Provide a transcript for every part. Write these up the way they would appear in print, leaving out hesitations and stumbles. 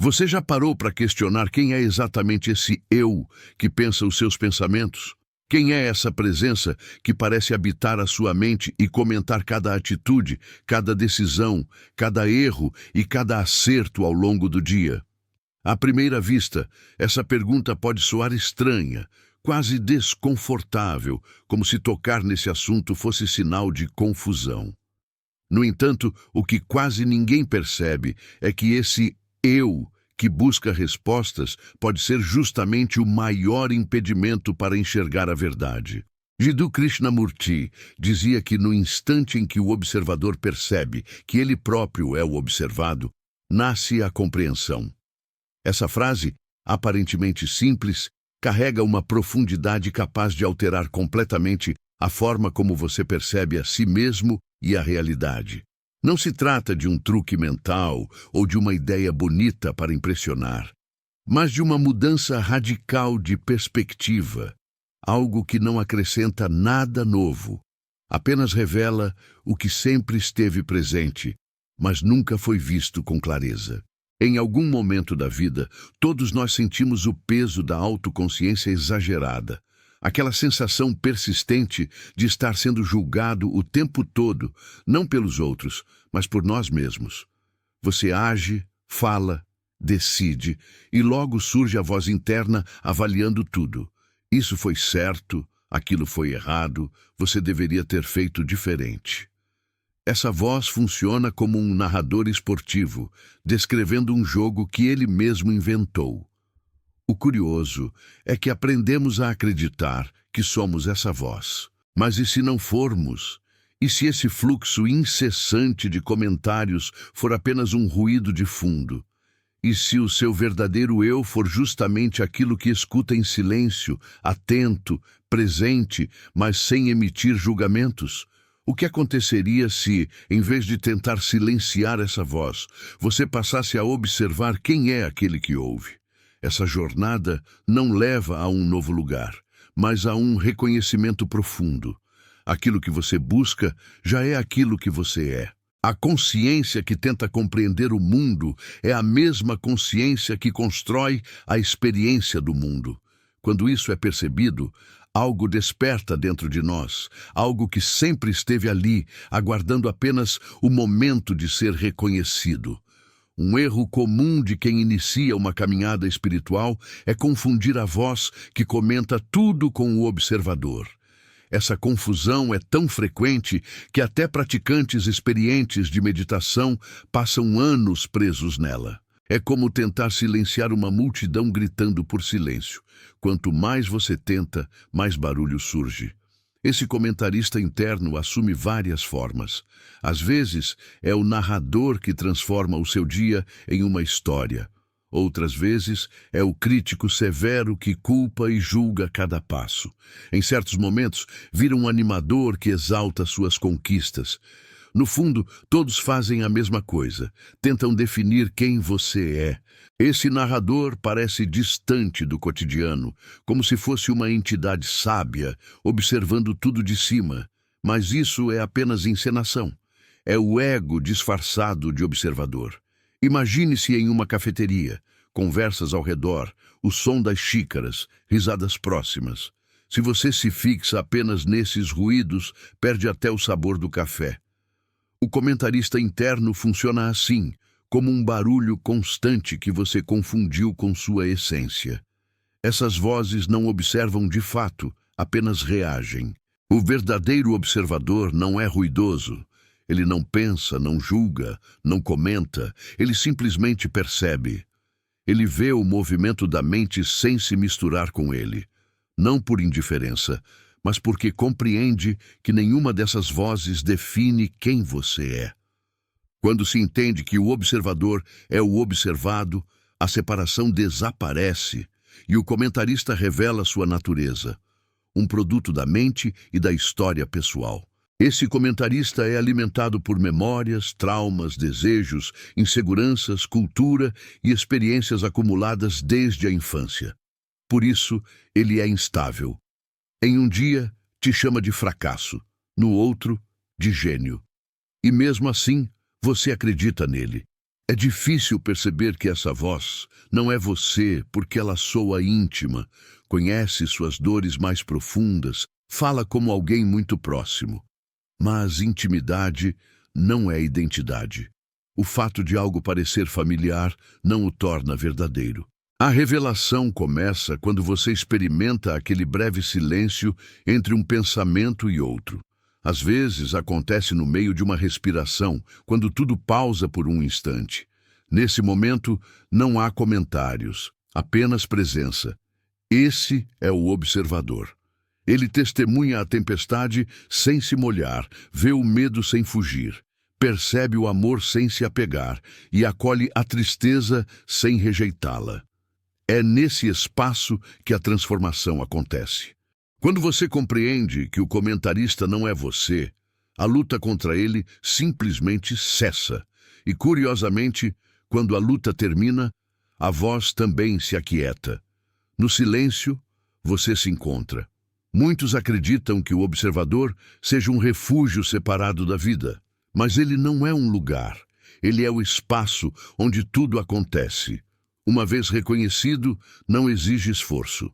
Você já parou para questionar quem é exatamente esse eu que pensa os seus pensamentos? Quem é essa presença que parece habitar a sua mente e comentar cada atitude, cada decisão, cada erro e cada acerto ao longo do dia? À primeira vista, essa pergunta pode soar estranha, quase desconfortável, como se tocar nesse assunto fosse sinal de confusão. No entanto, o que quase ninguém percebe é que esse eu que busca respostas pode ser justamente o maior impedimento para enxergar a verdade. Jiddu Krishnamurti dizia que no instante em que o observador percebe que ele próprio é o observado, nasce a compreensão. Essa frase, aparentemente simples, carrega uma profundidade capaz de alterar completamente a forma como você percebe a si mesmo e a realidade. Não se trata de um truque mental ou de uma ideia bonita para impressionar, mas de uma mudança radical de perspectiva, algo que não acrescenta nada novo, apenas revela o que sempre esteve presente, mas nunca foi visto com clareza. Em algum momento da vida, todos nós sentimos o peso da autoconsciência exagerada, aquela sensação persistente de estar sendo julgado o tempo todo, não pelos outros, mas por nós mesmos. Você age, fala, decide, e logo surge a voz interna avaliando tudo. Isso foi certo, aquilo foi errado, você deveria ter feito diferente. Essa voz funciona como um narrador esportivo, descrevendo um jogo que ele mesmo inventou. O curioso é que aprendemos a acreditar que somos essa voz. Mas e se não formos? E se esse fluxo incessante de comentários for apenas um ruído de fundo? E se o seu verdadeiro eu for justamente aquilo que escuta em silêncio, atento, presente, mas sem emitir julgamentos? O que aconteceria se, em vez de tentar silenciar essa voz, você passasse a observar quem é aquele que ouve? Essa jornada não leva a um novo lugar, mas a um reconhecimento profundo. Aquilo que você busca já é aquilo que você é. A consciência que tenta compreender o mundo é a mesma consciência que constrói a experiência do mundo. Quando isso é percebido, algo desperta dentro de nós, algo que sempre esteve ali, aguardando apenas o momento de ser reconhecido. Um erro comum de quem inicia uma caminhada espiritual é confundir a voz que comenta tudo com o observador. Essa confusão é tão frequente que até praticantes experientes de meditação passam anos presos nela. É como tentar silenciar uma multidão gritando por silêncio. Quanto mais você tenta, mais barulho surge. Esse comentarista interno assume várias formas. Às vezes, é o narrador que transforma o seu dia em uma história. Outras vezes, é o crítico severo que culpa e julga cada passo. Em certos momentos, vira um animador que exalta suas conquistas. No fundo, todos fazem a mesma coisa. Tentam definir quem você é. Esse narrador parece distante do cotidiano, como se fosse uma entidade sábia, observando tudo de cima. Mas isso é apenas encenação. É o ego disfarçado de observador. Imagine-se em uma cafeteria, conversas ao redor, o som das xícaras, risadas próximas. Se você se fixa apenas nesses ruídos, perde até o sabor do café. O comentarista interno funciona assim, como um barulho constante que você confundiu com sua essência. Essas vozes não observam de fato, apenas reagem. O verdadeiro observador não é ruidoso. Ele não pensa, não julga, não comenta, ele simplesmente percebe. Ele vê o movimento da mente sem se misturar com ele. Não por indiferença, mas porque compreende que nenhuma dessas vozes define quem você é. Quando se entende que o observador é o observado, a separação desaparece e o comentarista revela sua natureza, um produto da mente e da história pessoal. Esse comentarista é alimentado por memórias, traumas, desejos, inseguranças, cultura e experiências acumuladas desde a infância. Por isso, ele é instável. Em um dia, te chama de fracasso, no outro, de gênio. E mesmo assim, você acredita nele. É difícil perceber que essa voz não é você porque ela soa íntima, conhece suas dores mais profundas, fala como alguém muito próximo. Mas intimidade não é identidade. O fato de algo parecer familiar não o torna verdadeiro. A revelação começa quando você experimenta aquele breve silêncio entre um pensamento e outro. Às vezes acontece no meio de uma respiração, quando tudo pausa por um instante. Nesse momento, não há comentários, apenas presença. Esse é o observador. Ele testemunha a tempestade sem se molhar, vê o medo sem fugir, percebe o amor sem se apegar e acolhe a tristeza sem rejeitá-la. É nesse espaço que a transformação acontece. Quando você compreende que o comentarista não é você, a luta contra ele simplesmente cessa. E, curiosamente, quando a luta termina, a voz também se aquieta. No silêncio, você se encontra. Muitos acreditam que o observador seja um refúgio separado da vida, mas ele não é um lugar. Ele é o espaço onde tudo acontece. Uma vez reconhecido, não exige esforço.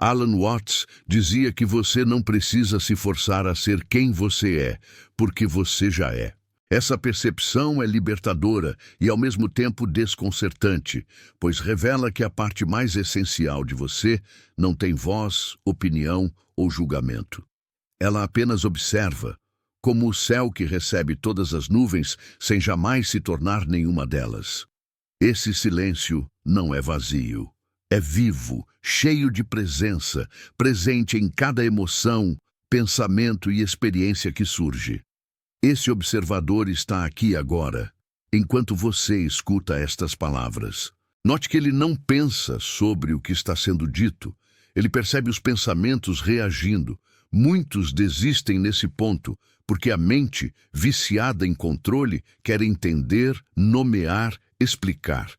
Alan Watts dizia que você não precisa se forçar a ser quem você é, porque você já é. Essa percepção é libertadora e, ao mesmo tempo, desconcertante, pois revela que a parte mais essencial de você não tem voz, opinião ou julgamento. Ela apenas observa, como o céu que recebe todas as nuvens sem jamais se tornar nenhuma delas. Esse silêncio não é vazio. É vivo, cheio de presença, presente em cada emoção, pensamento e experiência que surge. Esse observador está aqui agora, enquanto você escuta estas palavras. Note que ele não pensa sobre o que está sendo dito. Ele percebe os pensamentos reagindo. Muitos desistem nesse ponto, porque a mente, viciada em controle, quer entender, nomear, explicar.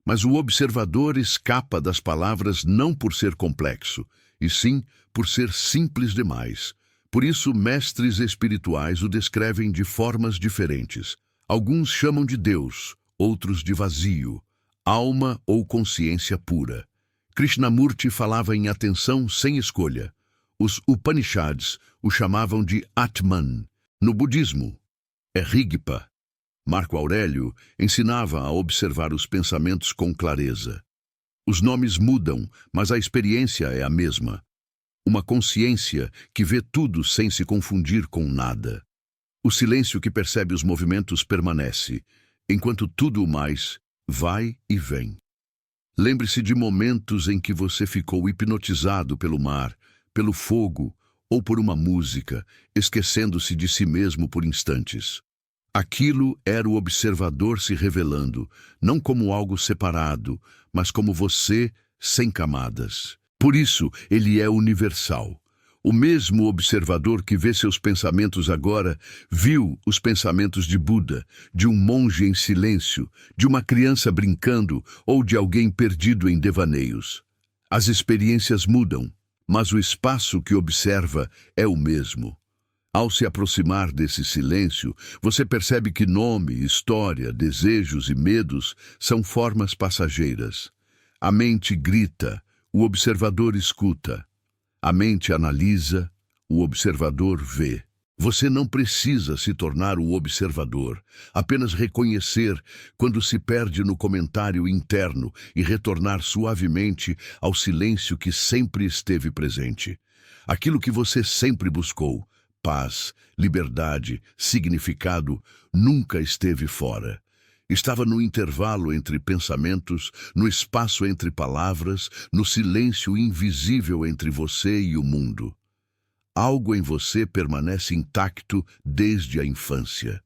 Mas o observador escapa das palavras não por ser complexo, e sim por ser simples demais. Por isso, mestres espirituais o descrevem de formas diferentes. Alguns chamam de Deus, outros de vazio, alma ou consciência pura. Krishnamurti falava em atenção sem escolha. Os Upanishads o chamavam de Atman. No budismo, é Rigpa. Marco Aurélio ensinava a observar os pensamentos com clareza. Os nomes mudam, mas a experiência é a mesma. Uma consciência que vê tudo sem se confundir com nada. O silêncio que percebe os movimentos permanece, enquanto tudo o mais vai e vem. Lembre-se de momentos em que você ficou hipnotizado pelo mar, pelo fogo ou por uma música, esquecendo-se de si mesmo por instantes. Aquilo era o observador se revelando, não como algo separado, mas como você, sem camadas. Por isso, ele é universal. O mesmo observador que vê seus pensamentos agora, viu os pensamentos de Buda, de um monge em silêncio, de uma criança brincando ou de alguém perdido em devaneios. As experiências mudam, mas o espaço que observa é o mesmo. Ao se aproximar desse silêncio, você percebe que nome, história, desejos e medos são formas passageiras. A mente grita, o observador escuta. A mente analisa, o observador vê. Você não precisa se tornar o observador, apenas reconhecer quando se perde no comentário interno e retornar suavemente ao silêncio que sempre esteve presente. Aquilo que você sempre buscou, paz, liberdade, significado, nunca esteve fora. Estava no intervalo entre pensamentos, no espaço entre palavras, no silêncio invisível entre você e o mundo. Algo em você permanece intacto desde a infância.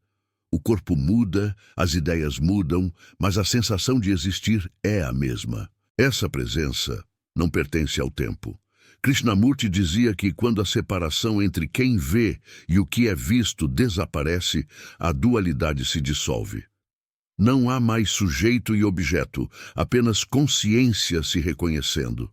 O corpo muda, as ideias mudam, mas a sensação de existir é a mesma. Essa presença não pertence ao tempo. Krishnamurti dizia que quando a separação entre quem vê e o que é visto desaparece, a dualidade se dissolve. Não há mais sujeito e objeto, apenas consciência se reconhecendo.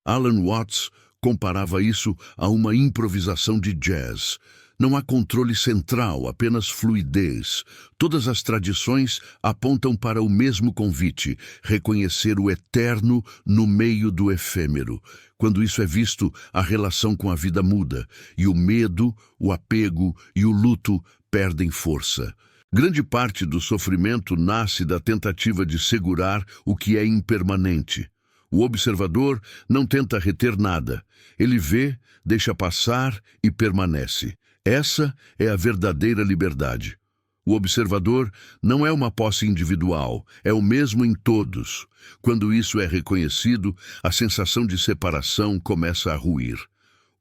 Alan Watts comparava isso a uma improvisação de jazz. Não há controle central, apenas fluidez. Todas as tradições apontam para o mesmo convite: reconhecer o eterno no meio do efêmero. Quando isso é visto, a relação com a vida muda, e o medo, o apego e o luto perdem força. Grande parte do sofrimento nasce da tentativa de segurar o que é impermanente. O observador não tenta reter nada. Ele vê, deixa passar e permanece. Essa é a verdadeira liberdade. O observador não é uma posse individual, é o mesmo em todos. Quando isso é reconhecido, a sensação de separação começa a ruir.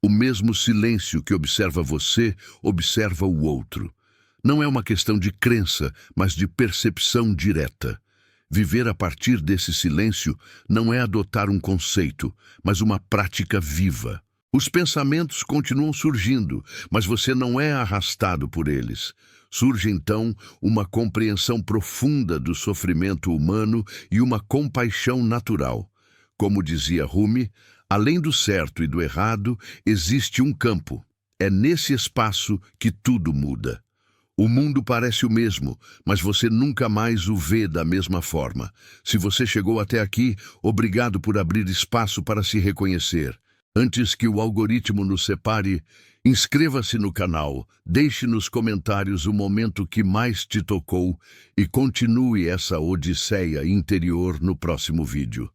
O mesmo silêncio que observa você, observa o outro. Não é uma questão de crença, mas de percepção direta. Viver a partir desse silêncio não é adotar um conceito, mas uma prática viva. Os pensamentos continuam surgindo, mas você não é arrastado por eles. Surge então uma compreensão profunda do sofrimento humano e uma compaixão natural. Como dizia Rumi, além do certo e do errado, existe um campo. É nesse espaço que tudo muda. O mundo parece o mesmo, mas você nunca mais o vê da mesma forma. Se você chegou até aqui, obrigado por abrir espaço para se reconhecer. Antes que o algoritmo nos separe, inscreva-se no canal, deixe nos comentários o momento que mais te tocou e continue essa odisseia interior no próximo vídeo.